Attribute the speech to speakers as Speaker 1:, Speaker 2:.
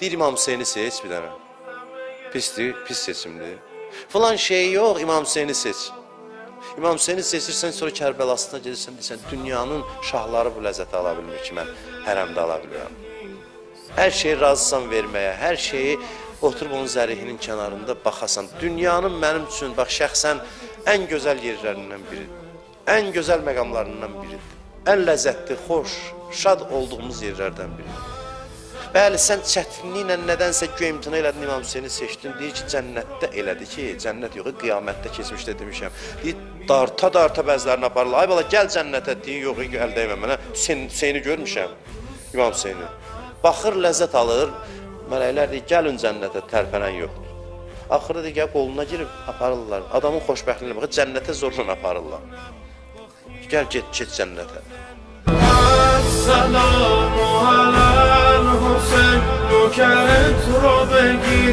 Speaker 1: Deyir İmam Hüseyni seç bir dənə. Pisdir, pis seçimdir. Falan şey yox, İmam Hüseyni seç. İmam Hüseyni seçirsən, sonra Kərbəlasına gedirsən, deyirsən, dünyanın şahları bu ləzzəti ala bilmir ki, mən hərəmdə ala bilirəm. Hər şeyi razısan verməyə, hər şeyi oturub onun zərihinin kənarında baxasan. Dünyanın mənim üçün, bax, şəxsən ən gözəl yerlərindən biridir. Ən gözəl məqamlarından biridir. Ən ləzzətli, xoş, şad olduğumuz yerlərdən biridir. Bəli, sən çətinliklə nədənsə güya imtina elədin, İmam Hüseyni seçdin. Deyir ki, cənnətdə elədi ki, cənnət yox, qiyamətdə keçmişdə demişəm. Deyir, darta bəzilərini aparırlar. Ay bala, gəl cənnətə, deyir, yox, əl dəymə mənə. Hüseyni görmüşəm, İmam Hüseyni. Baxır, ləzzət alır. Mələklər deyir, gəlin cənnətə, tərpənən yoxdur. Axırda deyir, gəl qoluna girib, aparırlar. Adamın xoşbəxtliyinə baxır, cənnətə zorla aparırlar. Gəl, get cənnətə.
Speaker 2: السلام على الحسين، نكرت رو بگیر